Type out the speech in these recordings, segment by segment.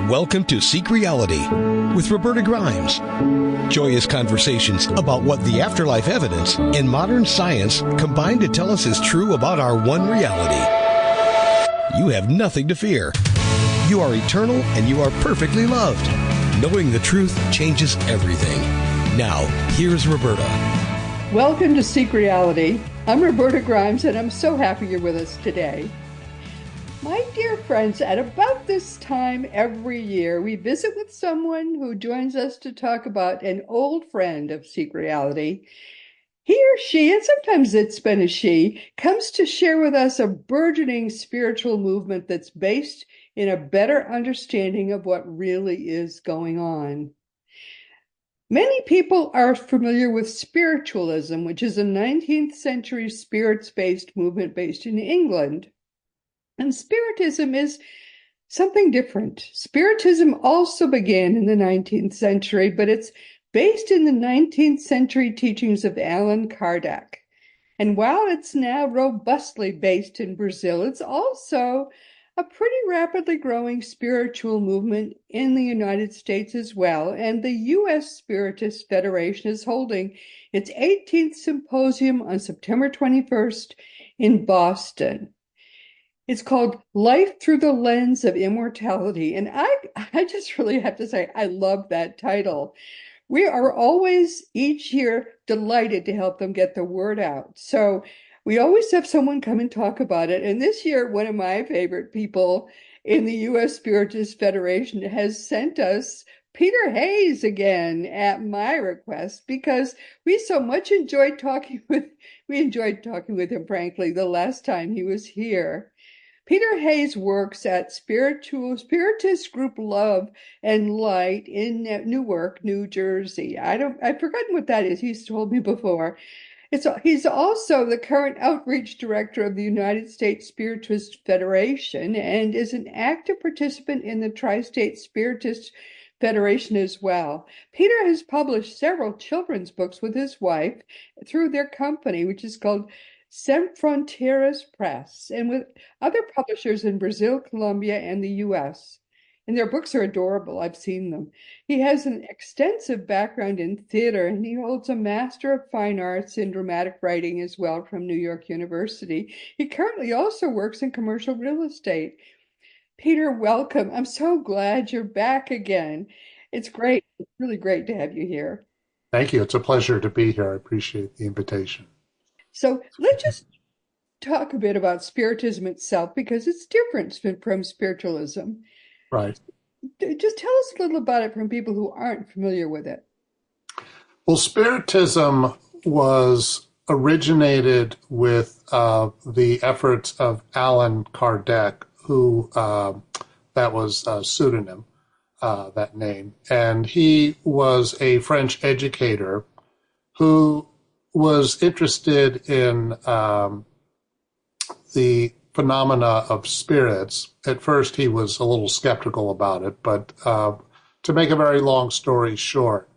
Welcome to Seek Reality with Roberta Grimes. Joyous conversations about what the afterlife evidence and modern science combine to tell us is true about our one reality. You have nothing to fear. You are eternal and you are perfectly loved. Knowing the truth changes everything. Now, here's Roberta. Welcome to Seek Reality. I'm Roberta Grimes, and I'm so happy you're with us today. My dear friends, at about this time every year, we visit with someone who joins us to talk about an old friend of Seek Reality. He or she, and sometimes it's been a she, comes to share with us a burgeoning spiritual movement that's based in a better understanding of what really is going on. Many people are familiar with spiritualism, which is a 19th century spirits-based movement based in England. And Spiritism is something different. Spiritism also began in the 19th century, but it's based in the 19th century teachings of Allan Kardec. And while it's now robustly based in Brazil, it's also a pretty rapidly growing spiritual movement in the United States as well. And the U.S. Spiritist Federation is holding its 18th Symposium on September 21st in Boston. It's called Life Through the Lens of Immortality. And I just really have to say, I love that title. We are always, each year, delighted to help them get the word out. So we always have someone come and talk about it. And this year, one of my favorite people in the U.S. Spiritist Federation has sent us Peter Hayes again at my request, because we so much enjoyed talking with him, frankly, the last time he was here. Peter Hayes works at Spiritist Group Love and Light in Newark, New Jersey. I've forgotten what that is. He's told me before. He's also the current outreach director of the United States Spiritist Federation and is an active participant in the Tri-State Spiritist Federation as well. Peter has published several children's books with his wife through their company, which is called Sem Fronteiras Press, and with other publishers in Brazil, Colombia, and the U.S. And their books are adorable. I've seen them. He has an extensive background in theater, and he holds a Master of Fine Arts in Dramatic Writing as well from New York University. He currently also works in commercial real estate. Peter, welcome. I'm so glad you're back again. It's great. It's really great to have you here. Thank you. It's a pleasure to be here. I appreciate the invitation. So let's just talk a bit about Spiritism itself, because it's different from spiritualism. Right. Just tell us a little about it from people who aren't familiar with it. Well, Spiritism was originated with the efforts of Allan Kardec, who that was a pseudonym, that name. And he was a French educator who was interested in the phenomena of spirits. At first, he was a little skeptical about it, but to make a very long story short,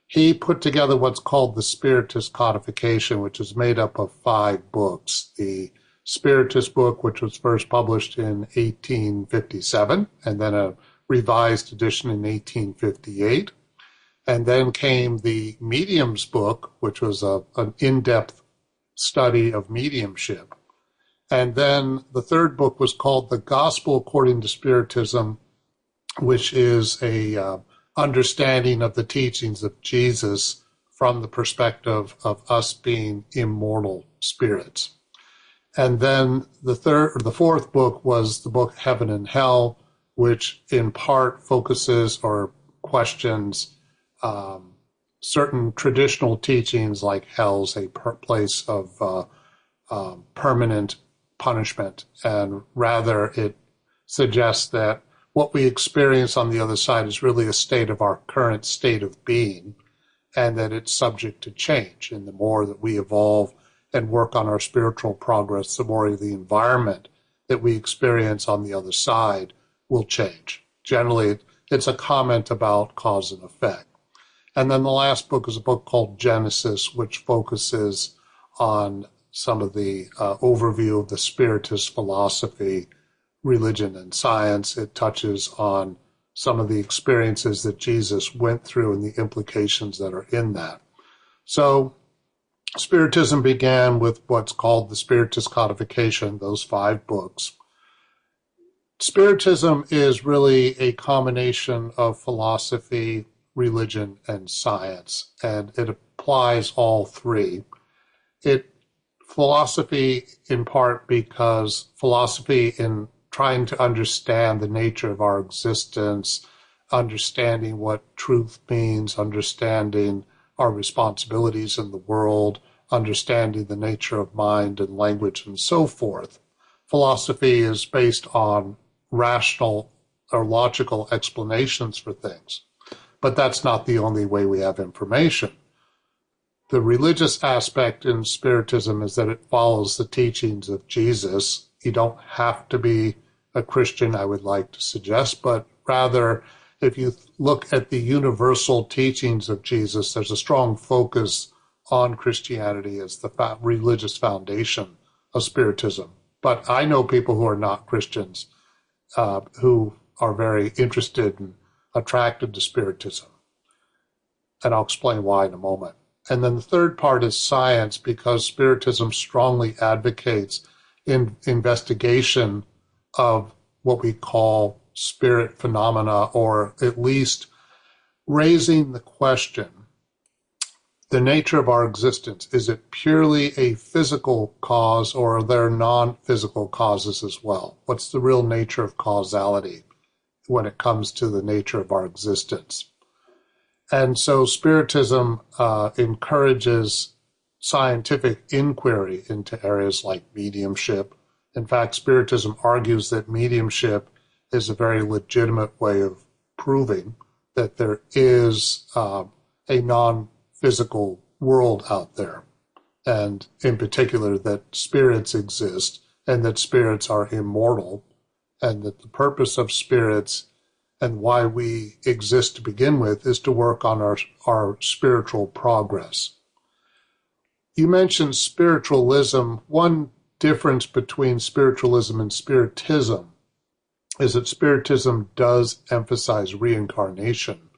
he put together what's called the Spiritist Codification, which is made up of 5 books. The Spiritist book, which was first published in 1857, and then a revised edition in 1858. And then came the Medium's book, which was an in-depth study of mediumship. And then the third book was called The Gospel According to Spiritism, which is a understanding of the teachings of Jesus from the perspective of us being immortal spirits. And then the fourth book was the book Heaven and Hell, which in part focuses or questions certain traditional teachings like hell's a place of permanent punishment, and rather it suggests that what we experience on the other side is really a state of our current state of being, and that it's subject to change. And the more that we evolve and work on our spiritual progress, the more the environment that we experience on the other side will change. Generally, it's a comment about cause and effect. And then the last book is a book called Genesis, which focuses on some of the overview of the Spiritist philosophy, religion, and science. It touches on some of the experiences that Jesus went through and the implications that are in that. So Spiritism began with what's called the Spiritist codification, those 5 books. Spiritism is really a combination of philosophy, religion, and science, and it applies all 3. Philosophy in part because philosophy in trying to understand the nature of our existence, understanding what truth means, understanding our responsibilities in the world, understanding the nature of mind and language and so forth. Philosophy is based on rational or logical explanations for things. But that's not the only way we have information. The religious aspect in Spiritism is that it follows the teachings of Jesus. You don't have to be a Christian, I would like to suggest, but rather, if you look at the universal teachings of Jesus, there's a strong focus on Christianity as the religious foundation of Spiritism. But I know people who are not Christians who are very interested and attracted to Spiritism. And I'll explain why in a moment. And then the third part is science, because Spiritism strongly advocates in investigation of what we call spirit phenomena, or at least raising the question, the nature of our existence. Is it purely a physical cause, or are there non-physical causes as well? What's the real nature of causality when it comes to the nature of our existence? And so Spiritism encourages scientific inquiry into areas like mediumship. In fact, Spiritism argues that mediumship is a very legitimate way of proving that there is a non-physical world out there, and in particular that spirits exist and that spirits are immortal, and that the purpose of spirits and why we exist to begin with is to work on our spiritual progress. You mentioned spiritualism. One difference between spiritualism and Spiritism is that Spiritism does emphasize reincarnation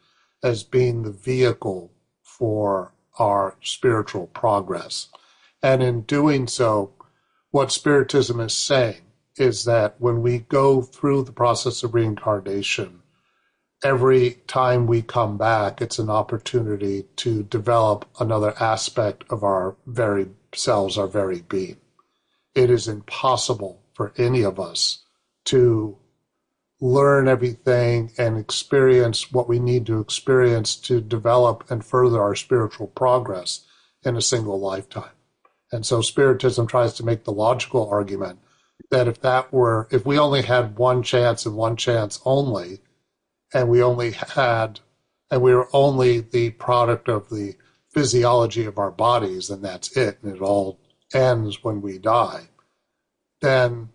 as being the vehicle for our spiritual progress. And in doing so, what Spiritism is saying is that when we go through the process of reincarnation, every time we come back, it's an opportunity to develop another aspect of our very selves, our very being. It is impossible for any of us to learn everything and experience what we need to experience to develop and further our spiritual progress in a single lifetime. And so Spiritism tries to make the logical argument that if we only had one chance and one chance only, and we were only the product of the physiology of our bodies, and that's it, and it all ends when we die, then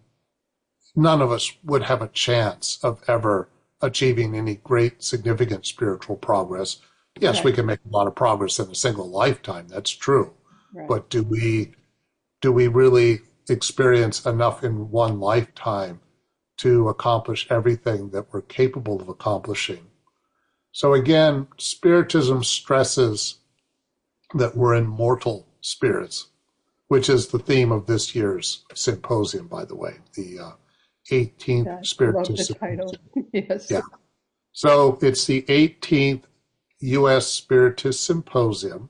none of us would have a chance of ever achieving any great significant spiritual progress. Yes, right. We can make a lot of progress in a single lifetime, that's true. Right. But do we really experience enough in one lifetime to accomplish everything that we're capable of accomplishing? So again, Spiritism stresses that we're immortal spirits, which is the theme of this year's symposium, by the way, the 18th Spiritist Symposium. Yes. Yeah. So it's the 18th U.S. Spiritist Symposium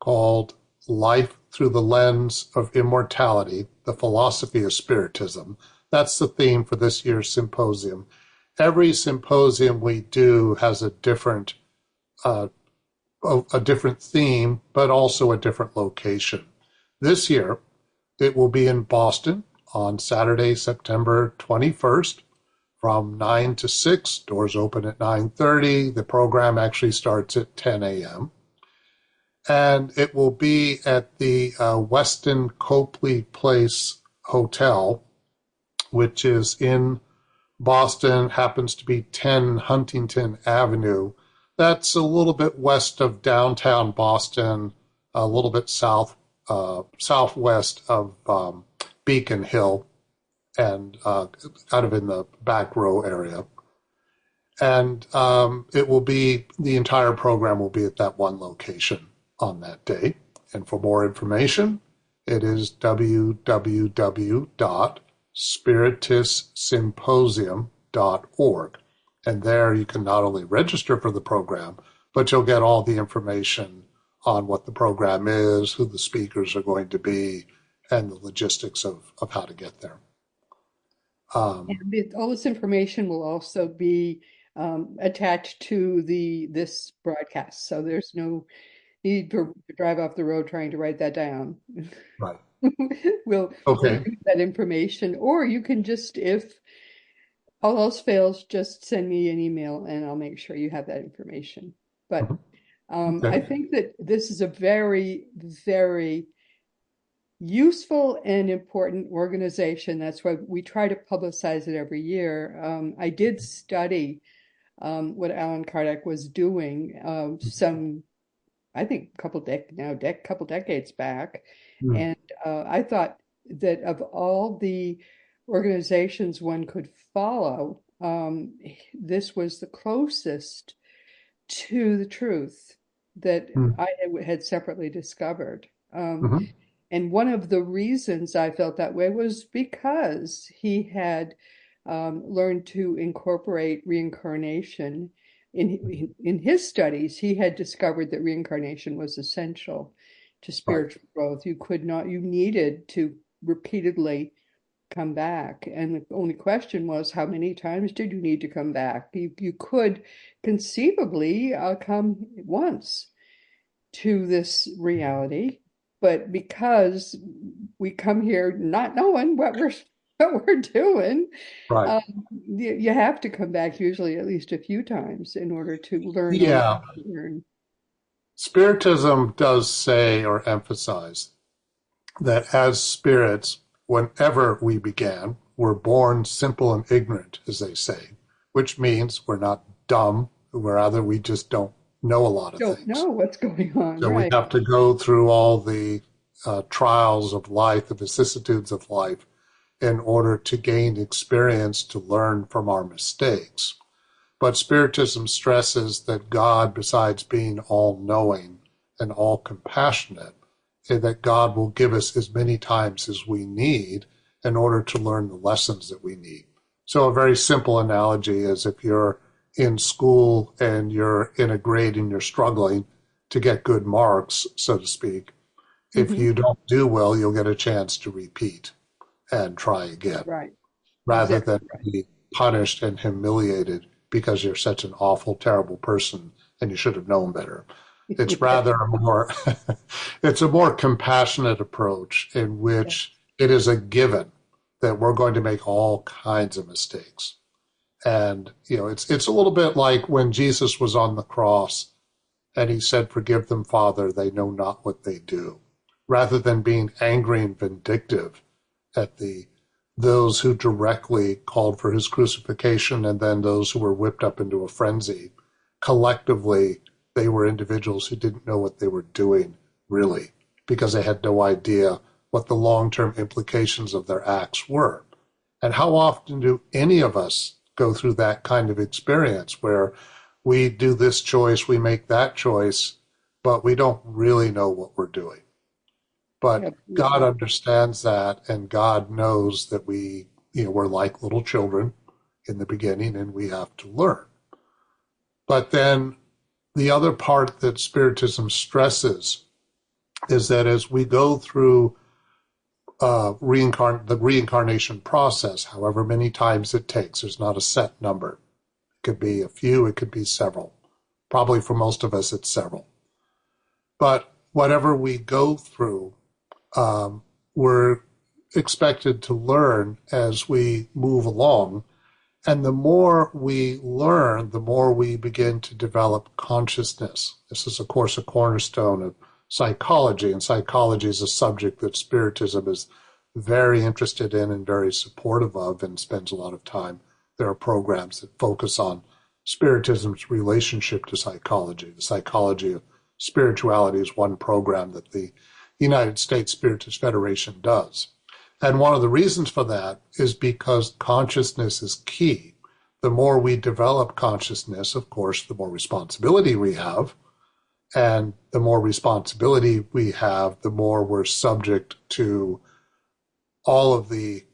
called Life Through the Lens of Immortality, the Philosophy of Spiritism. That's the theme for this year's symposium. Every symposium we do has a different theme, but also a different location. This year, it will be in Boston on Saturday, September 21st, from 9 to 6. Doors open at 9:30. The program actually starts at 10 a.m. And it will be at the Westin Copley Place Hotel, which is in Boston, happens to be 10 Huntington Avenue. That's a little bit west of downtown Boston, a little bit southwest of Beacon Hill, and kind of in the back row area. And the entire program will be at that one location on that day. And for more information, it is www.spiritistsymposium.org. And there you can not only register for the program, but you'll get all the information on what the program is, who the speakers are going to be, and the logistics of how to get there. And all this information will also be attached to this broadcast. So there's no need to drive off the road trying to write that down. Right. We'll Okay. use that information, or you can just, if all else fails, just send me an email and I'll make sure you have that information. But Okay. I think that this is a very, very useful and important organization. That's why we try to publicize it every year. I did study what Allan Kardec was doing I think couple decades back. And I thought that of all the organizations one could follow, this was the closest to the truth that I had separately discovered. And one of the reasons I felt that way was because he had learned to incorporate reincarnation in his studies. He had discovered that reincarnation was essential to spiritual growth. You needed to repeatedly come back. And the only question was, how many times did you need to come back? You could conceivably come once to this reality, but because we come here not knowing what we're doing, Right. You have to come back usually at least a few times in order to learn. Yeah. Spiritism does say or emphasize that as spirits, whenever we began, we're born simple and ignorant, as they say, which means we're not dumb, rather we just don't know a lot of things. Don't know what's going on. So right. We have to go through all the trials of life, the vicissitudes of life, in order to gain experience to learn from our mistakes. But Spiritism stresses that God, besides being all-knowing and all-compassionate, that God will give us as many times as we need in order to learn the lessons that we need. So a very simple analogy is if you're in school and you're in a grade and you're struggling to get good marks, so to speak, if you don't do well, you'll get a chance to repeat and try again. Right. Rather than be punished and humiliated because you're such an awful, terrible person and you should have known better. It's rather it's a more compassionate approach in which it is a given that we're going to make all kinds of mistakes. And, it's a little bit like when Jesus was on the cross and he said, "Forgive them, Father, they know not what they do." Rather than being angry and vindictive at those who directly called for his crucifixion and then those who were whipped up into a frenzy, collectively, they were individuals who didn't know what they were doing, really, because they had no idea what the long-term implications of their acts were. And how often do any of us go through that kind of experience where we do this choice, we make that choice, but we don't really know what we're doing? But God understands that, and God knows that we're like little children in the beginning, and we have to learn. But then the other part that Spiritism stresses is that as we go through the reincarnation process, however many times it takes, there's not a set number. It could be a few, it could be several. Probably for most of us, it's several. But whatever we go through, we're expected to learn as we move along. And the more we learn, the more we begin to develop consciousness. This is, of course, a cornerstone of psychology, and psychology is a subject that Spiritism is very interested in and very supportive of and spends a lot of time. There are programs that focus on Spiritism's relationship to psychology. The psychology of spirituality is one program that the United States Spiritist Federation does. And one of the reasons for that is because consciousness is key. the more we develop consciousness, of course, the more responsibility we have. And the more responsibility we have, the more we're subject to all of the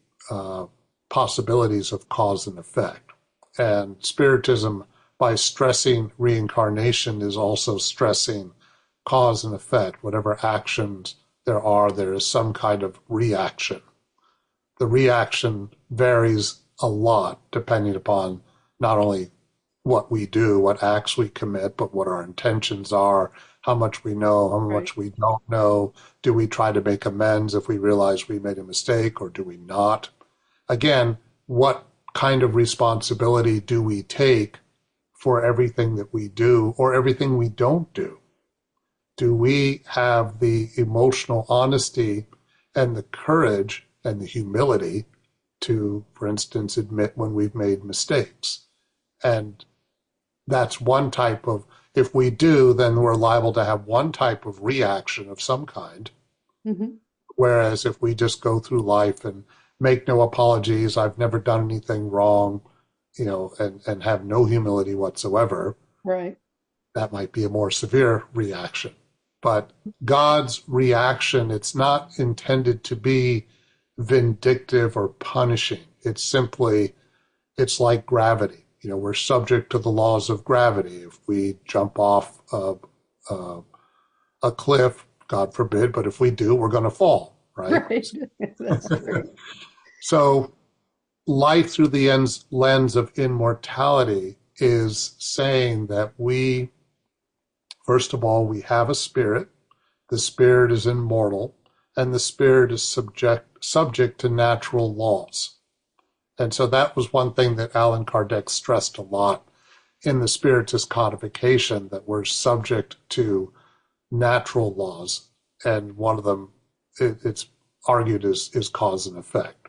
possibilities of cause and effect. And Spiritism, by stressing reincarnation, is also stressing cause and effect. Whatever actions there is some kind of reaction. The reaction varies a lot depending upon not only what we do, what acts we commit, but what our intentions are, how much we know, how much we don't know. Do we try to make amends if we realize we made a mistake, or do we not? Again, what kind of responsibility do we take for everything that we do or everything we don't do? Do we have the emotional honesty and the courage and the humility to, for instance, admit when we've made mistakes? And that's one type of, if we do, then we're liable to have one type of reaction of some kind. Mm-hmm. Whereas if we just go through life and make no apologies, I've never done anything wrong, and have no humility whatsoever, right, that might be a more severe reaction. But God's reaction, it's not intended to be vindictive or punishing. It's like gravity. We're subject to the laws of gravity. If we jump off a cliff, God forbid, but if we do, we're going to fall, right? Right. That's true. So life through the lens of immortality is saying that we, first of all, we have a spirit. The spirit is immortal, and the spirit is subject to natural laws. And so that was one thing that Allan Kardec stressed a lot in the Spiritist codification, that we're subject to natural laws. And one of them, it's argued, is cause and effect.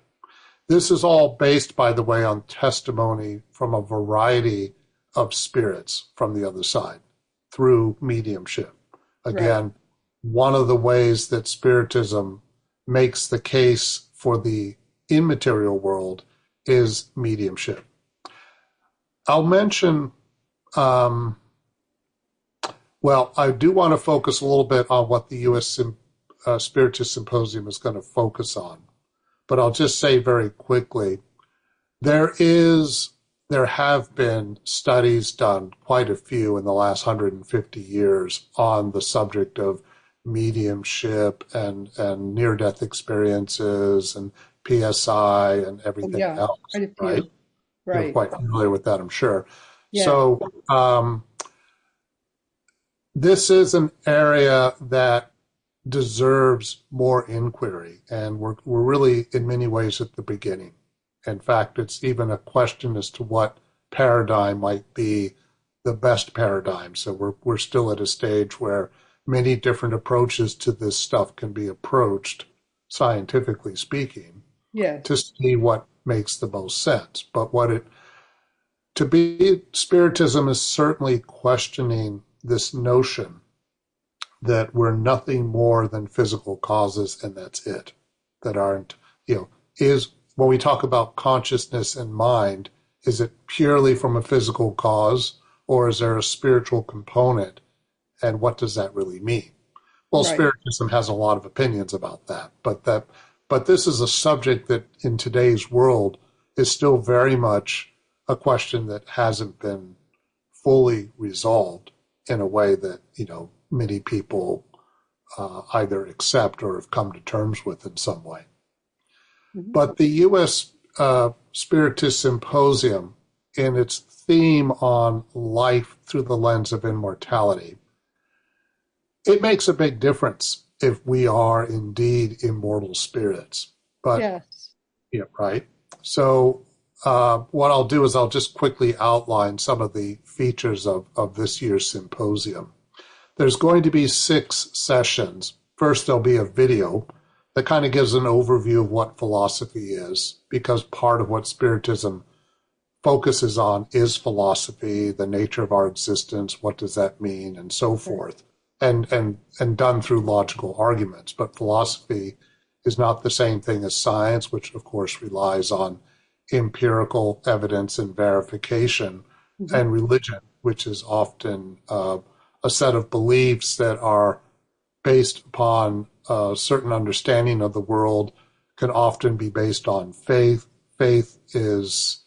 This is all based, by the way, on testimony from a variety of spirits from the other side through mediumship. Again, one of the ways that Spiritism makes the case for the immaterial world is mediumship. I'll mention, I do want to focus a little bit on what the U.S. Spiritist Symposium is going to focus on, but I'll just say very quickly, there have been studies done, quite a few in the last 150 years, on the subject of mediumship and near-death experiences and PSI and everything else, right? You're quite familiar with that, I'm sure. Yeah. So this is an area that deserves more inquiry, and we're really, in many ways, at the beginning. In fact, it's even a question as to what paradigm might be the best paradigm. So we're still at a stage where many different approaches to this stuff can be approached, scientifically speaking, to see what makes the most sense. But Spiritism is certainly questioning this notion that we're nothing more than physical causes and that's it. That aren't, when we talk about consciousness and mind, is it purely from a physical cause, or is there a spiritual component? And what does that really mean? Well, Spiritism has a lot of opinions about that, but this is a subject that in today's world is still very much a question that hasn't been fully resolved in a way that, many people either accept or have come to terms with in some way. Mm-hmm. But the U.S. Spiritist Symposium, in its theme on life through the lens of immortality, it makes a big difference if we are indeed immortal spirits. But right. So what I'll do is I'll just quickly outline some of the features of this year's symposium. There's going to be 6 sessions. First, there'll be a video that kind of gives an overview of what philosophy is, because part of what Spiritism focuses on is philosophy, the nature of our existence, what does that mean, and so forth, and done through logical arguments. But philosophy is not the same thing as science, which of course relies on empirical evidence and verification, Mm-hmm. and religion, which is often a set of beliefs that are based upon a certain understanding of the world, can often be based on faith. Faith is,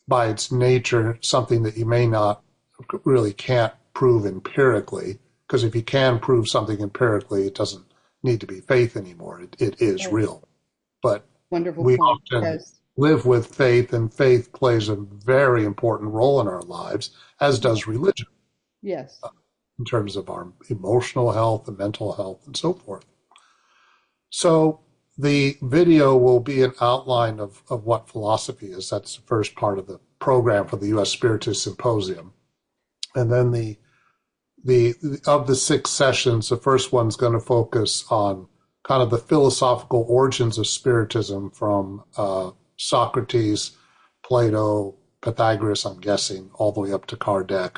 by its nature, something that you may not really can't prove empirically, because if you can prove something empirically, it doesn't need to be faith anymore. It is Right. real. But Wonderful we point. often Yes. live with faith, and faith plays a very important role in our lives, as Yeah. does religion, Yes. in terms of our emotional health and mental health and so forth. So the video will be an outline of what philosophy is. That's the first part of the program for the U.S. Spiritist Symposium. And then the of the 6 sessions, the first one's going to focus on kind of the philosophical origins of Spiritism from Socrates, Plato, Pythagoras, I'm guessing, all the way up to Kardec,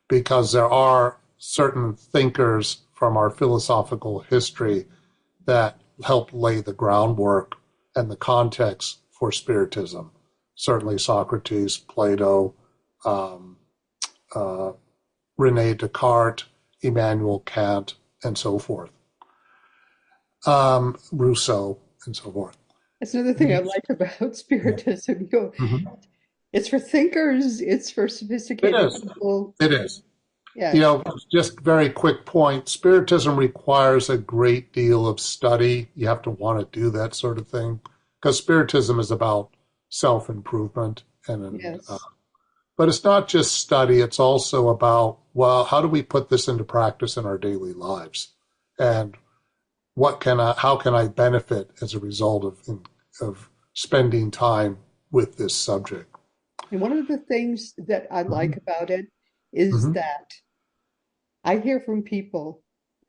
because there are certain thinkers from our philosophical history that helped lay the groundwork and the context for Spiritism. Certainly Socrates, Plato, Rene Descartes, Immanuel Kant, and so forth, Rousseau, and so forth. That's another thing I like about Spiritism. Mhm. It's for thinkers, it's for It sophisticated is. people. It is. Yes. Just very quick point. Spiritism requires a great deal of study. You have to want to do that sort of thing, because Spiritism is about self-improvement, Yes. but it's not just study. It's also about, well, how do we put this into practice in our daily lives, and how can I benefit as a result of spending time with this subject? And one of the things that I Mhm. like about it is Mhm. that I hear from people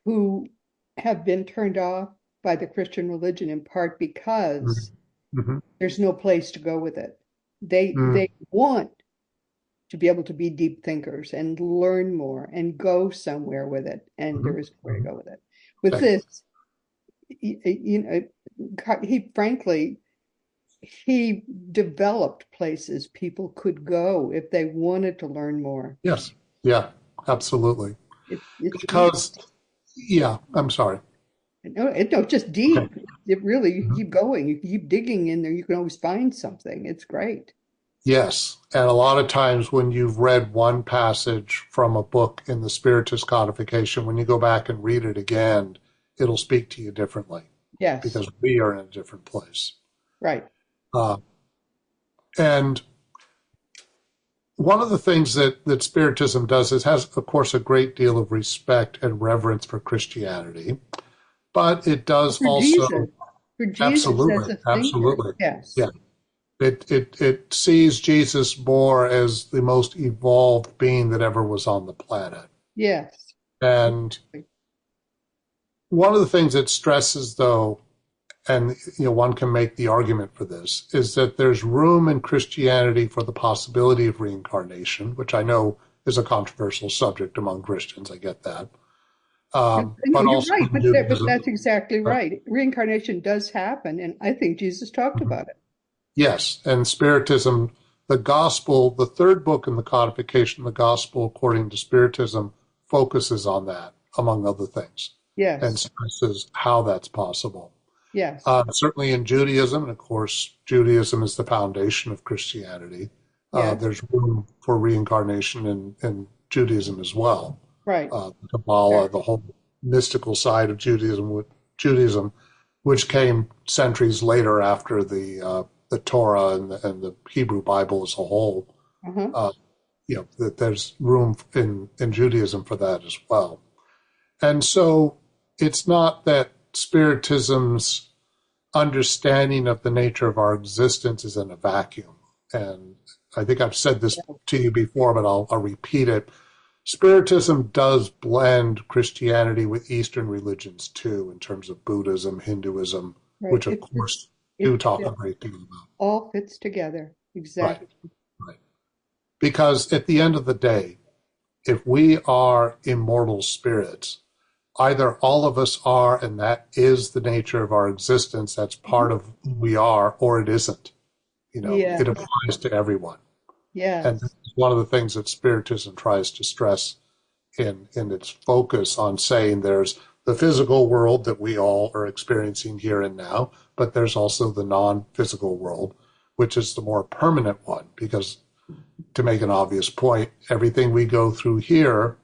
who have been turned off by the Christian religion in part because Mhm. there's no place to go with it. They Mhm. want to be able to be deep thinkers and learn more and go somewhere with it, and there Mhm. is nowhere to Mhm. go with it. With Okay. this, you know, he frankly he developed places people could go if they wanted to learn more. Yes. Yeah, absolutely. It's easy. Because, yeah, I'm sorry. No, just Okay. deep. It really, you Mhm. keep going, you keep digging in there, you can always find something. It's great. Yes. And a lot of times when you've read one passage from a book in the Spiritist codification, when you go back and read it again, it'll speak to you differently, Yes, because we are in a different place. right. Uh, and one of the things that Spiritism does is has, of course, a great deal of respect and reverence for Christianity, but it does For also, Jesus, for Jesus as absolutely, a thinker, absolutely, yes, yeah. It sees Jesus more as the most evolved being that ever was on the planet. yes, And one of the things it stresses, though, and one can make the argument for this, is that there's room in Christianity for the possibility of reincarnation, which I know is a controversial subject among Christians. I get that. No, But you're also right, in but Judaism. that's exactly right. Reincarnation does happen, and I think Jesus talked about it. Yes, and Spiritism, the Gospel, the third book in the codification, the Gospel according to Spiritism, focuses on that, among other things, and Yes, stresses how that's possible. yes, Certainly in Judaism, and of course, Judaism is the foundation of Christianity. yes, There's room for reincarnation in Judaism as well. right. Kabbalah, Sure. the whole mystical side of Judaism, which came centuries later after the Torah and the Hebrew Bible as a whole. Uh-huh. Uh, that there's room in Judaism for that as well. And so it's not that Spiritism's understanding of the nature of our existence is in a vacuum. And I think I've said this to you before, but I'll repeat it. Spiritism does blend Christianity with Eastern religions too, in terms of Buddhism, Hinduism, Right. which of course do It talk a great deal about. all fits together. Right, Exactly. right. Because at the end of the day, if we are immortal spirits, either all of us are, and that is the nature of our existence, that's Mhm. part of who we are, or it isn't. Yeah. It applies to everyone. And this Yes. is one of the things that Spiritism tries to stress in its focus on saying there's the physical world that we all are experiencing here and now, but there's also the non-physical world, which is the more permanent one, because to make an obvious point, everything we go through here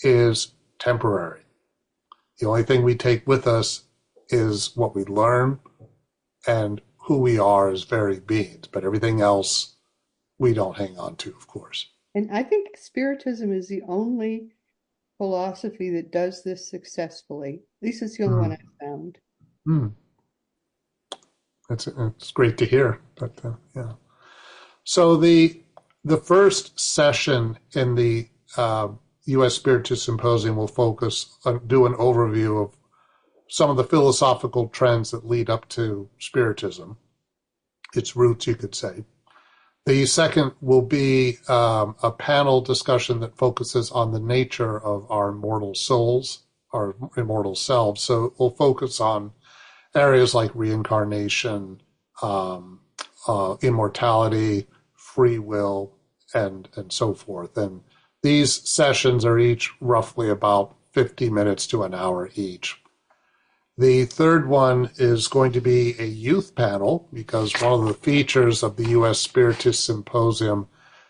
is temporary. The only thing we take with us is what we learn and who we are as varied beings, but everything else we don't hang on to, of course. And I think Spiritism is the only philosophy that does this successfully. At least it's the only one Mm. I've found. Mm. It's great to hear, but yeah. So the first session in the U.S. Spiritist Symposium will focus on do an overview of some of the philosophical trends that lead up to Spiritism, its roots, you could say. The second will be a panel discussion that focuses on the nature of our immortal souls, our immortal selves. So we'll focus on areas like reincarnation, immortality, free will, and so forth. And these sessions are each roughly about 50 minutes to an hour each. The third one is going to be a youth panel, because one of the features of the U.S. Spiritist Symposium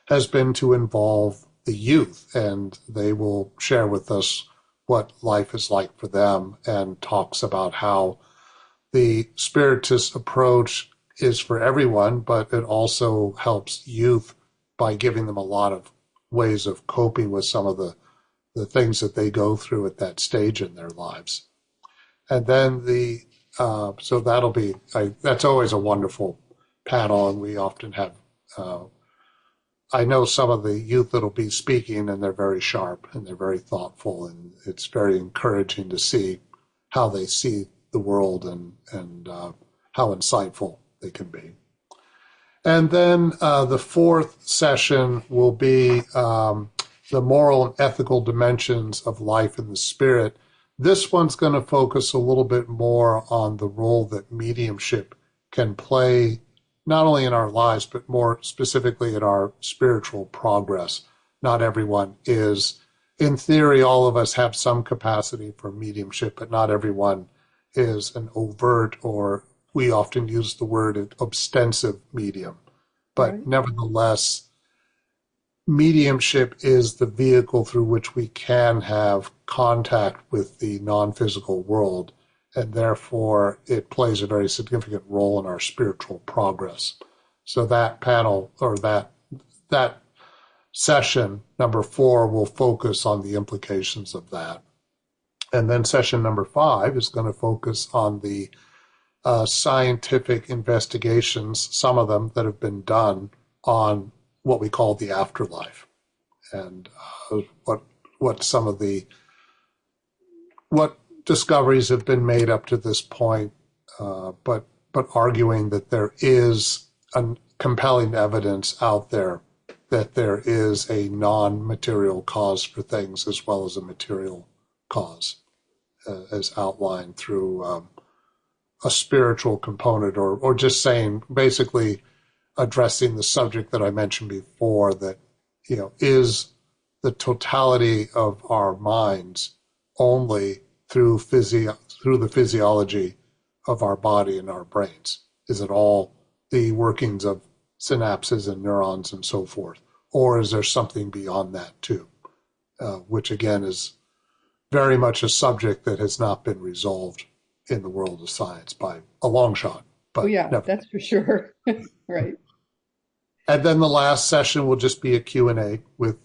has been to involve the youth, and they will share with us what life is like for them, and talks about how the Spiritist approach is for everyone, but it also helps youth by giving them a lot of ways of coping with some of the things that they go through at that stage in their lives. And then so that'll be, that's always a wonderful panel, and we often have, I know some of the youth that'll be speaking, and they're very sharp and they're very thoughtful, and it's very encouraging to see how they see the world and how insightful they can be. And then the fourth session will be the moral and ethical dimensions of life in the spirit. This one's going to focus a little bit more on the role that mediumship can play, not only in our lives, but more specifically in our spiritual progress. Not everyone is. In theory, all of us have some capacity for mediumship, but not everyone is an overt, or we often use the word ostensive medium. But Right. nevertheless, mediumship is the vehicle through which we can have contact with the non-physical world, and therefore it plays a very significant role in our spiritual progress. So that panel, or that session number 4, will focus on the implications of that. And then session number 5 is going to focus on the scientific investigations, some of them that have been done on what we call the afterlife, and what some of what discoveries have been made up to this point, but arguing that there is compelling evidence out there that there is a non-material cause for things as well as a material cause, as outlined through a spiritual component, or just saying, basically addressing the subject that I mentioned before, that, is the totality of our minds only through the physiology of our body and our brains? Is it all the workings of synapses and neurons and so forth? Or is there something beyond that too? Which again is very much a subject that has not been resolved in the world of science by a long shot. But Oh, yeah, never. that's for sure. Right. And then the last session will just be a Q&A with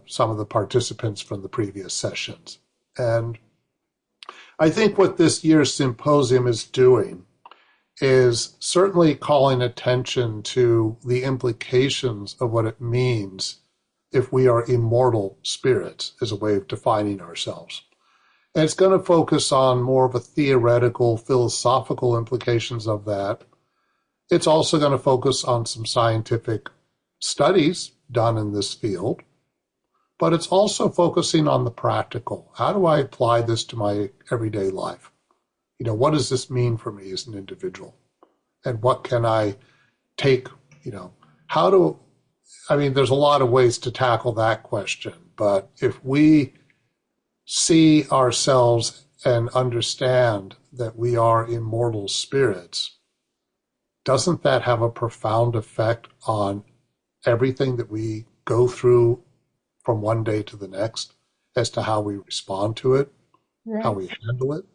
some of the participants from the previous sessions. And I think what this year's symposium is doing is certainly calling attention to the implications of what it means if we are immortal spirits, as a way of defining ourselves. And it's going to focus on more of a theoretical, philosophical implications of that. It's also going to focus on some scientific studies done in this field, but it's also focusing on the practical. How do I apply this to my everyday life? What does this mean for me as an individual? And what can I take How do, I mean, there's a lot of ways to tackle that question, but if we see ourselves and understand that we are immortal spirits, doesn't that have a profound effect on everything that we go through from one day to the next as to how we respond to it, how Right. we handle it?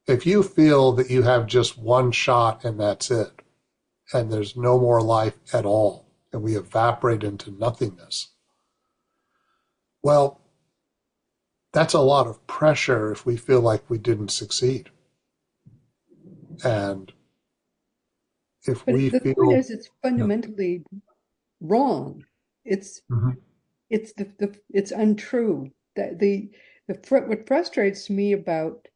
If you feel that you have just one shot and that's it, and there's no more life at all, and we evaporate into nothingness, well, that's a lot of pressure if we feel like we didn't succeed. And if But we the point feel, is, it's yeah, fundamentally wrong. It's mhm, it's untrue. That what frustrates me about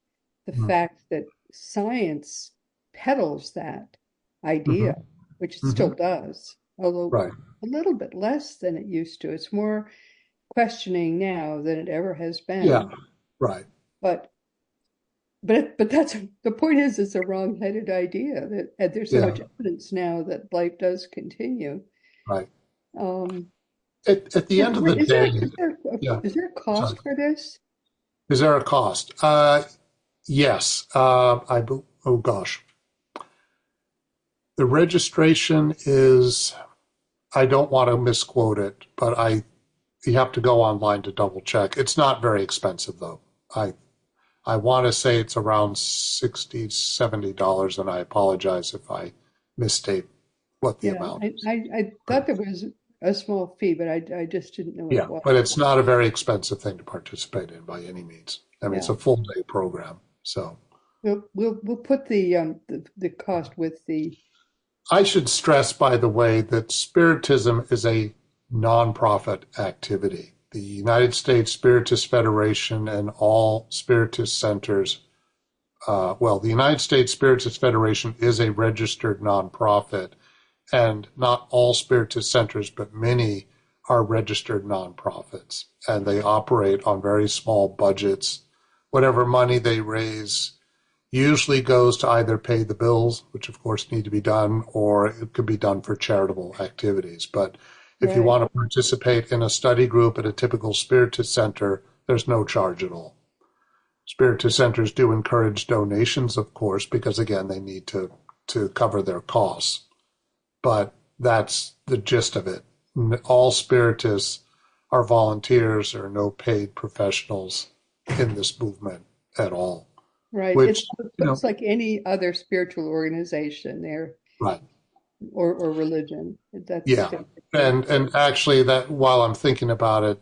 the mhm, fact that science peddles that idea, mhm, which it still mhm, does, although right, a little bit less than it used to. It's more questioning now than it ever has yeah, been. right, But but that's the point is it's a wrong-headed idea that and there's so yeah, much evidence now that life does continue. right. Um, At the end of the is day, yeah, is there a sorry. cost for this? Is there a cost? Yes. Oh gosh. The registration is, I don't want to misquote it, but you have to go online to double check. It's not very expensive though. I, I want to say it's around $60, $70, and I apologize if I misstate what the Yeah, amount is. I thought there was a small fee, but I just didn't know what it Yeah, was. but it's not a very expensive thing to participate in by any means. I mean, it's Yeah, a full day program. So we'll put the cost with the I should stress, by the way, that Spiritism is a nonprofit activity. The United States Spiritist Federation and all Spiritist centers, the United States Spiritist Federation is a registered nonprofit, and not all Spiritist centers, but many are registered nonprofits, and they operate on very small budgets. Whatever money they raise usually goes to either pay the bills, which of course need to be done, or it could be done for charitable activities. But if you right, want to participate in a study group at a typical Spiritist center, there's no charge at all. Spiritist centers do encourage donations, of course, because again, they need to cover their costs. But that's the gist of it. All Spiritists are volunteers or no paid professionals in this movement at all, right. which, It's like any other spiritual organization there right. or religion. That's Yeah. basically And actually that while I'm thinking about it,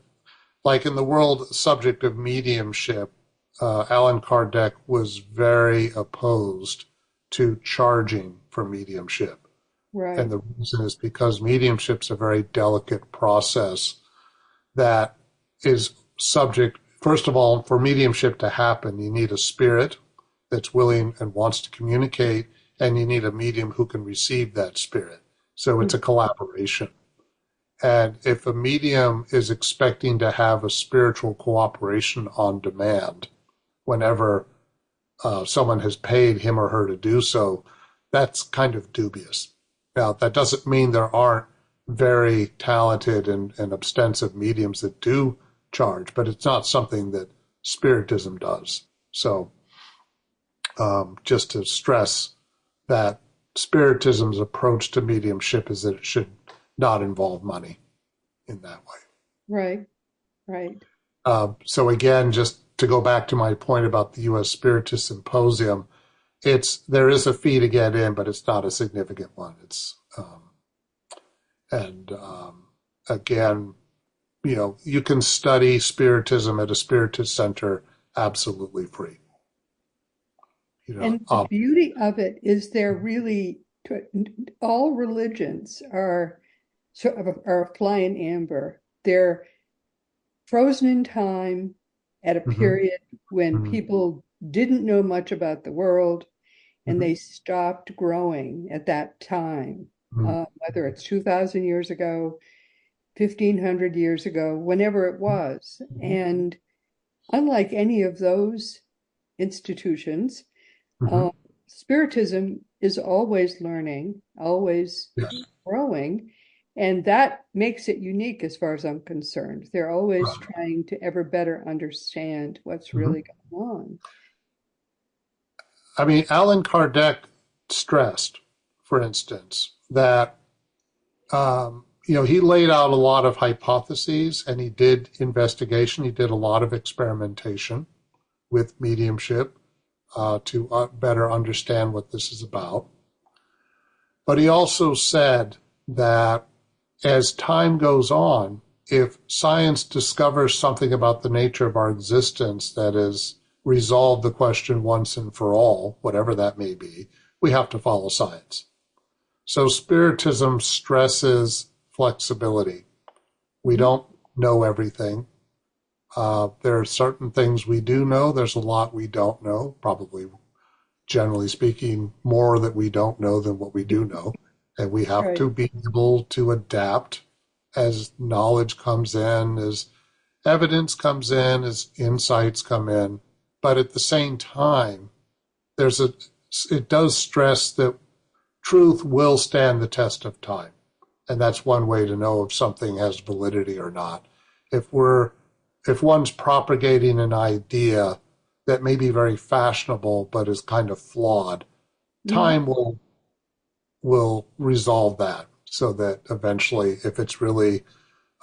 like in the world subject of mediumship, Allan Kardec was very opposed to charging for mediumship. And right, the reason is because mediumship's a very delicate process that is subject, first of all, for mediumship to happen, you need a spirit that's willing and wants to communicate, and you need a medium who can receive that spirit. So it's a collaboration. And if a medium is expecting to have a spiritual cooperation on demand, whenever someone has paid him or her to do so, that's kind of dubious. Now, that doesn't mean there aren't very talented and ostensive mediums that do charge, but it's not something that Spiritism does. So, just to stress that Spiritism's approach to mediumship is that it should not involve money in that way. right, right. So again, just to go back to my point about the U.S. Spiritist Symposium, there is a fee to get in, but it's not a significant one. And again, you can study Spiritism at a Spiritist center absolutely free. And the beauty of it is they're really all religions are are flying amber. They're frozen in time at a mhm, period when mhm, people didn't know much about the world and mhm, they stopped growing at that time, mhm, whether it's 2,000 years ago, 1,500 years ago, whenever it was. mhm, And unlike any of those institutions, mhm, uh, Spiritism is always learning, always Yeah. growing. And that makes it unique as far as I'm concerned. They're always trying to ever better understand what's Mhm. really going on. I mean, Allan Kardec stressed, for instance, that he laid out a lot of hypotheses and he did investigation. He did a lot of experimentation with mediumship to better understand what this is about. But he also said that as time goes on, if science discovers something about the nature of our existence that has resolved the question once and for all, whatever that may be, we have to follow science. So Spiritism stresses flexibility. We don't know everything. There are certain things we do know. There's a lot we don't know, probably generally speaking, more that we don't know than what we do know. And we have Right. to be able to adapt as knowledge comes in, as evidence comes in, as insights come in. But at the same time, it does stress that truth will stand the test of time. And that's one way to know if something has validity or not. If we're if one's propagating an idea that may be very fashionable but is kind of flawed, Mhm. time will resolve that so that eventually, if it's really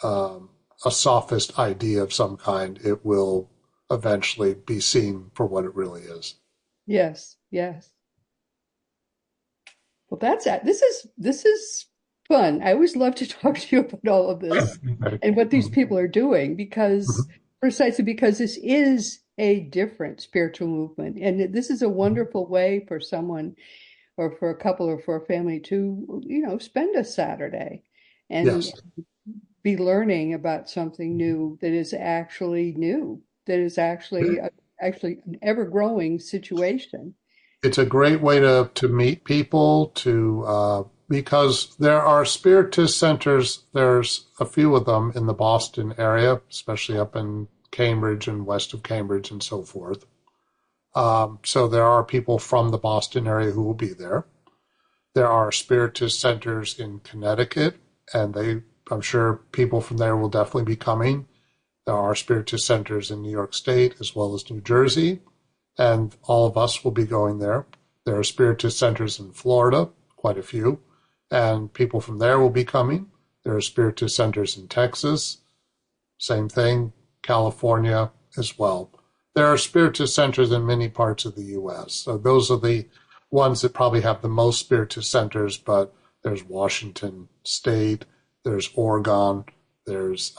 um, a sophist idea of some kind, it will eventually be seen for what it really is. Yes, yes. Well, that's it. This is fun. I always love to talk to you about all of this Okay. and what these Mhm. people are doing because Mhm. precisely because this is a different spiritual movement. And this is a Mhm. wonderful way for someone or for a couple or for a family to, spend a Saturday and Yes, be learning about something new, that is actually an ever-growing situation. it's a great way to meet people because there are spiritist centers. There's a few of them in the Boston area, especially up in Cambridge and west of Cambridge and so forth. So there are people from the Boston area who will be there. There are spiritist centers in Connecticut, and I'm sure people from there will definitely be coming. There are spiritist centers in New York State as well as New Jersey, and all of us will be going there. There are spiritist centers in Florida, quite a few, and people from there will be coming. There are spiritist centers in Texas, same thing, California as well. There are spiritist centers in many parts of the U.S. So those are the ones that probably have the most spiritist centers, but there's Washington State, there's Oregon, there's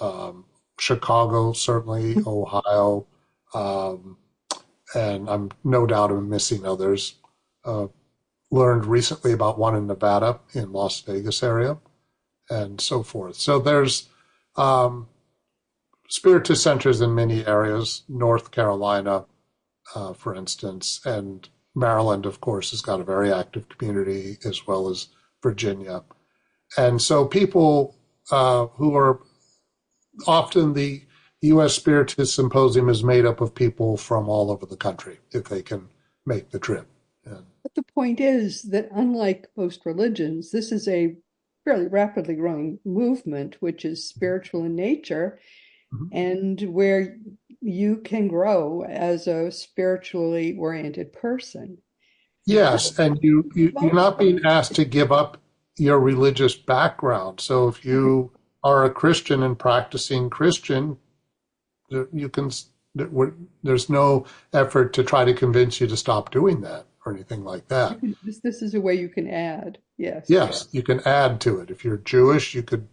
Chicago, certainly, Ohio, um, and I'm no doubt I'm missing others. Uh, Learned recently about one in Nevada, in Las Vegas area, and so forth. So there's um, spiritist centers in many areas. North Carolina, for instance, and Maryland, of course, has got a very active community, as well as Virginia. And so people who are often the U.S. Spiritist Symposium is made up of people from all over the country if they can make the trip. And, But the point is that unlike most religions, this is a fairly rapidly growing movement, which is spiritual in nature Mhm. and where you can grow as a spiritually oriented person. Yes, and you're Well, not being asked to give up your religious background. So if you are a Christian and practicing Christian, you can there's no effort to try to convince you to stop doing that or anything like that. this is a way you can add. Yes. Yes, you can add to it. If you're Jewish, you could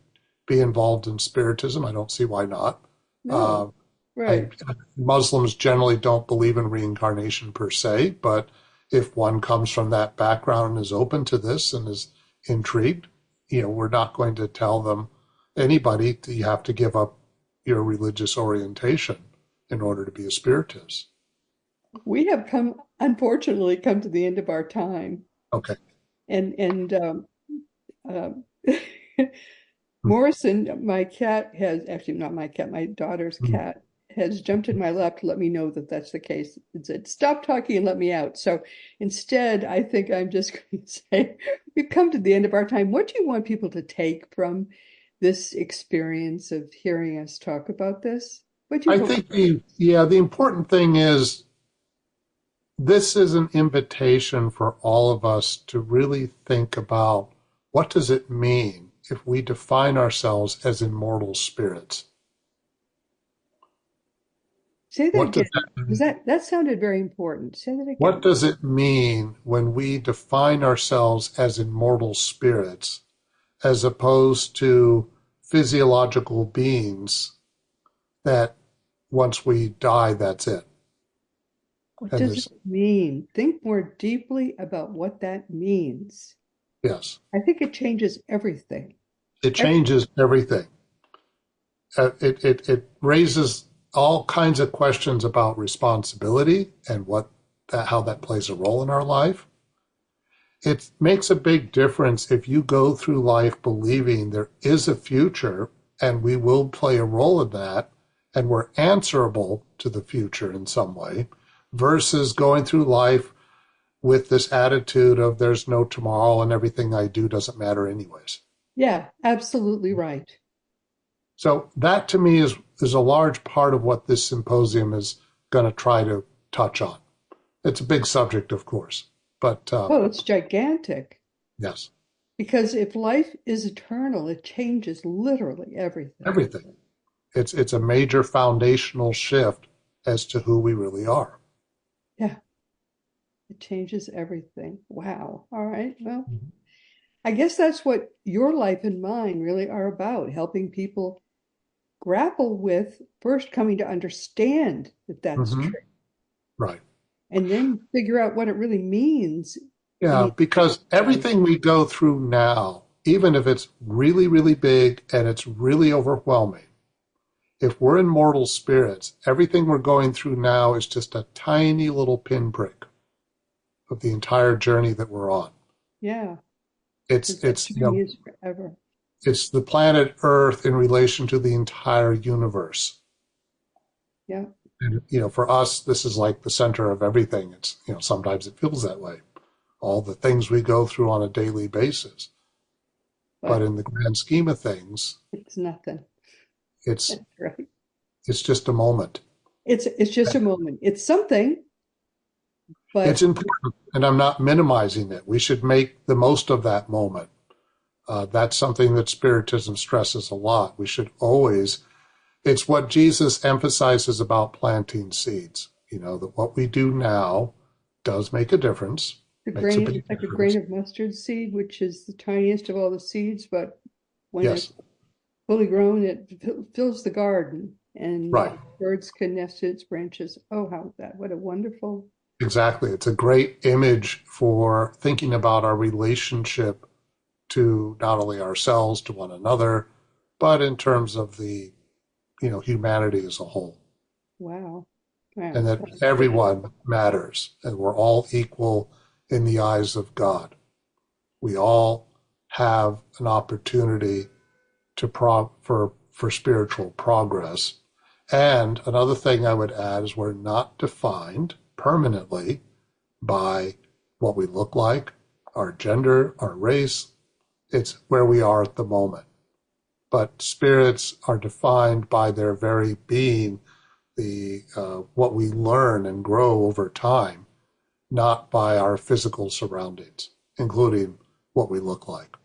be involved in Spiritism. I don't see why not. No. Uh, I Right. Muslims generally don't believe in reincarnation per se, but if one comes from that background and is open to this and is intrigued, we're not going to tell them anybody that you have to give up your religious orientation in order to be a spiritist. We have unfortunately, come to the end of our time. Okay. And um, Morrison, my cat has actually not my cat, my daughter's cat has jumped in my lap to let me know that that's the case. It said, stop talking and let me out. So instead, I think I'm just going to say, we've come to the end of our time. What do you want people to take from this experience of hearing us talk about this? What do you I hope? think the important thing is this is an invitation for all of us to really think about what does it mean if we define ourselves as immortal spirits? Say that What again, does that because mean? that sounded very important. Say that What again. does it mean when we define ourselves as immortal spirits as opposed to physiological beings that once we die, that's it? What And does it there's, mean? Think more deeply about what that means. yes, I think it changes everything. it Every, changes everything. It raises all kinds of questions about responsibility and how that plays a role in our life. It makes a big difference if you go through life believing there is a future and we will play a role in that and we're answerable to the future in some way versus going through life with this attitude of there's no tomorrow and everything I do doesn't matter anyways. yeah, absolutely right. So that to me is a large part of what this symposium is going to try to touch on. It's a big subject, of course, but Oh, it's gigantic. yes, Because if life is eternal, it changes literally everything. everything. It's a major foundational shift as to who we really are. Yeah, it changes everything. Wow. All right. Well, Mhm. I guess that's what your life and mine really are about, helping people grapple with first coming to understand that that's Hmm. true, Right. and then figure out what it really means in Yeah, each because life. everything we go through now, even if it's really, really big and it's really overwhelming, if we're immortal spirits, everything we're going through now is just a tiny little pinprick of the entire journey that we're on. Yeah, It's because that it's journey is forever. it's the planet Earth in relation to the entire universe. Yeah. And for us, this is like the center of everything. It's sometimes it feels that way. All the things we go through on a daily basis. But But in the grand scheme of things, it's nothing. it's That's right. it's just a moment. It's just a moment. It's something, It's but important, and I'm not minimizing it. We should make the most of that moment. That's something that Spiritism stresses a lot. We should always, it's what Jesus emphasizes about planting seeds. That what we do now does make a difference, the makes a grain, big it's like a grain difference. of mustard seed, which is the tiniest of all the seeds, but when Yes, it's fully grown, it fills the garden, and right. birds can nest in its branches. Oh, how that, what a wonderful, Exactly. It's a great image for thinking about our relationship to not only ourselves, to one another, but in terms of the, humanity as a whole. wow. Wow. And that everyone matters and we're all equal in the eyes of God. We all have an opportunity for spiritual progress. And another thing I would add is we're not defined permanently by what we look like, our gender, our race. It's where we are at the moment. But spirits are defined by their very being, the what we learn and grow over time, not by our physical surroundings, including what we look like.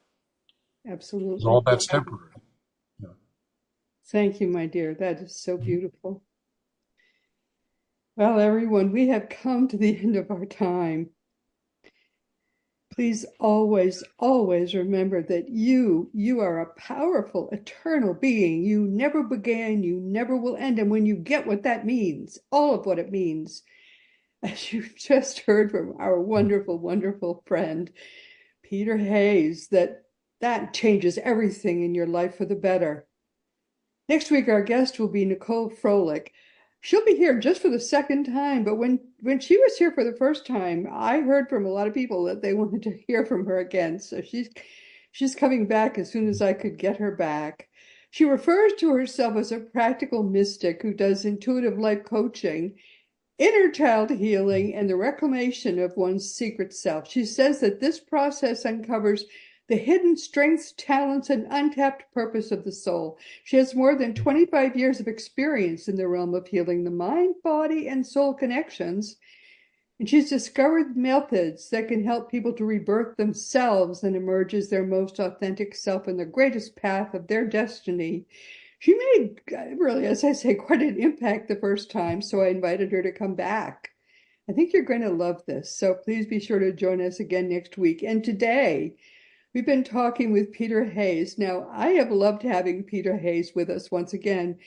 'Cause all Absolutely. that's temporary. Yeah. Thank you, my dear. That is so beautiful. Well, everyone, we have come to the end of our time. Please always, always remember that you are a powerful, eternal being. You never began, you never will end. And when you get what that means, all of what it means, as you've just heard from our wonderful, wonderful friend, Peter Hayes, that changes everything in your life for the better. Next week, our guest will be Nicole Froelich. She'll be here just for the second time, but when she was here for the first time, I heard from a lot of people that they wanted to hear from her again. So she's coming back as soon as I could get her back. She refers to herself as a practical mystic who does intuitive life coaching, inner child healing, and the reclamation of one's secret self. She says that this process uncovers the hidden strengths, talents, and untapped purpose of the soul. She has more than 25 years of experience in the realm of healing the mind, body, and soul connections. And she's discovered methods that can help people to rebirth themselves and emerge as their most authentic self in the greatest path of their destiny. She made, really, as I say, quite an impact the first time, so I invited her to come back. I think you're going to love this, so please be sure to join us again next week. And today, we've been talking with Peter Hayes. Now, I have loved having Peter Hayes with us once again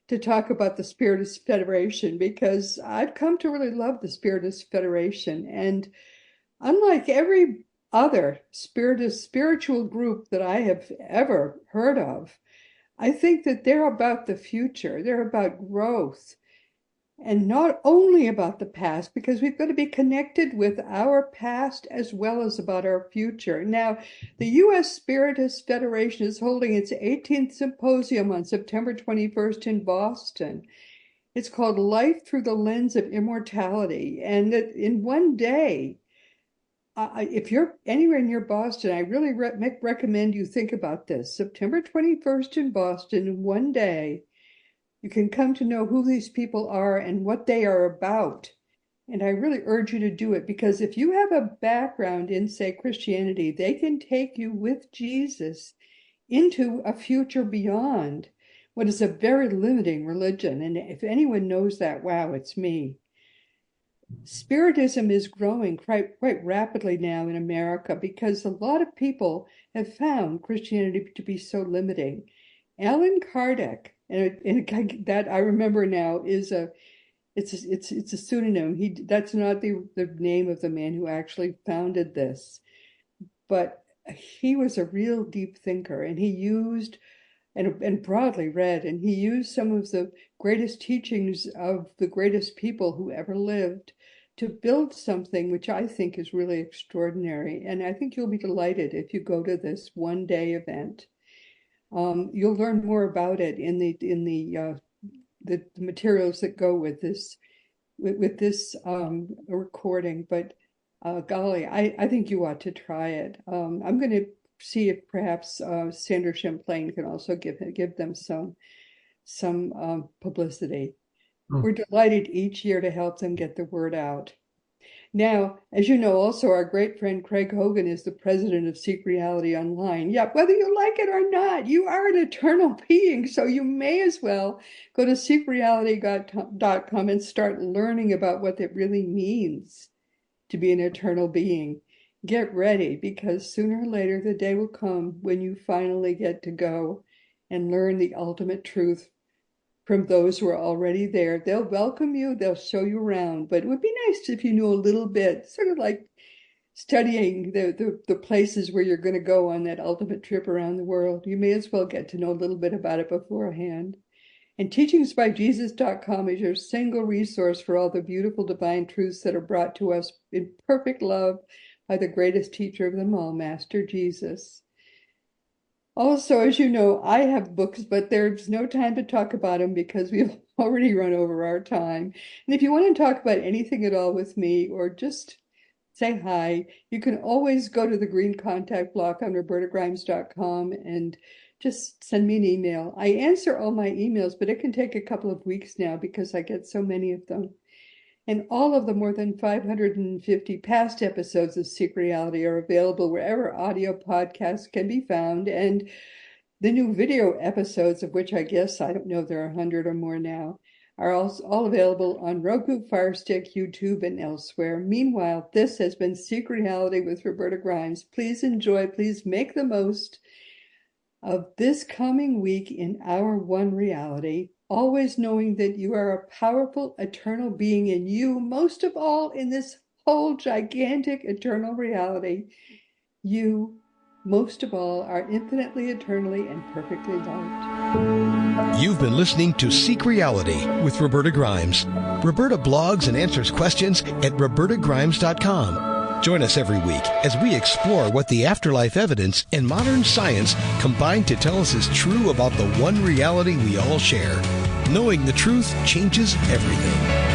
to talk about the Spiritist Federation, because I've come to really love the Spiritist Federation. And unlike every other Spiritist spiritual group that I have ever heard of, I think that they're about the future. They're about growth, and not only about the past, because we've got to be connected with our past as well as about our future. Now, the U.S. Spiritist Federation is holding its 18th Symposium on September 21st in Boston. It's called Life Through the Lens of Immortality. And in one day, if you're anywhere near Boston, I really recommend you think about this. September 21st in Boston, in one day, you can come to know who these people are and what they are about. And I really urge you to do it, because if you have a background in, say, Christianity, they can take you with Jesus into a future beyond what is a very limiting religion. And if anyone knows that, wow, it's me. Spiritism is growing quite rapidly now in America, because a lot of people have found Christianity to be so limiting. Allan Kardec, and that I remember now, is it's a pseudonym. That's not the name of the man who actually founded this, but he was a real deep thinker, and he used and broadly read, and he used some of the greatest teachings of the greatest people who ever lived to build something which I think is really extraordinary. And I think you'll be delighted if you go to this one-day event. You'll learn more about it in the materials that go with this recording. But golly, I think you ought to try it. I'm going to see if perhaps Sandra Champlain can also give them some publicity. We're delighted each year to help them get the word out. Now, as you know, also our great friend Craig Hogan is the president of Seek Reality Online. Yeah, whether you like it or not, you are an eternal being, so you may as well go to seekreality.com and start learning about what it really means to be an eternal being. Get ready, because sooner or later the day will come when you finally get to go and learn the ultimate truth from those who are already there. They'll welcome you, they'll show you around, but it would be nice if you knew a little bit, sort of like studying the places where you're going to go on that ultimate trip around the world. You may as well get to know a little bit about it beforehand. And teachingsbyjesus.com is your single resource for all the beautiful divine truths that are brought to us in perfect love by the greatest teacher of them all, Master Jesus. Also, as you know, I have books, but there's no time to talk about them because we've already run over our time. And if you want to talk about anything at all with me, or just say hi, you can always go to the green contact block on robertagrimes.com and just send me an email. I answer all my emails, but it can take a couple of weeks now because I get so many of them. And all of the more than 550 past episodes of Seek Reality are available wherever audio podcasts can be found. And the new video episodes, of which I guess, I don't know, there are 100 or more now, are all available on Roku, Fire Stick, YouTube, and elsewhere. Meanwhile, this has been Seek Reality with Roberta Grimes. Please enjoy, please make the most of this coming week in our one reality, always knowing that you are a powerful, eternal being, and you, most of all, in this whole gigantic, eternal reality, you, most of all, are infinitely, eternally, and perfectly loved. You've been listening to Seek Reality with Roberta Grimes. Roberta blogs and answers questions at robertagrimes.com. Join us every week as we explore what the afterlife evidence and modern science combine to tell us is true about the one reality we all share. Knowing the truth changes everything.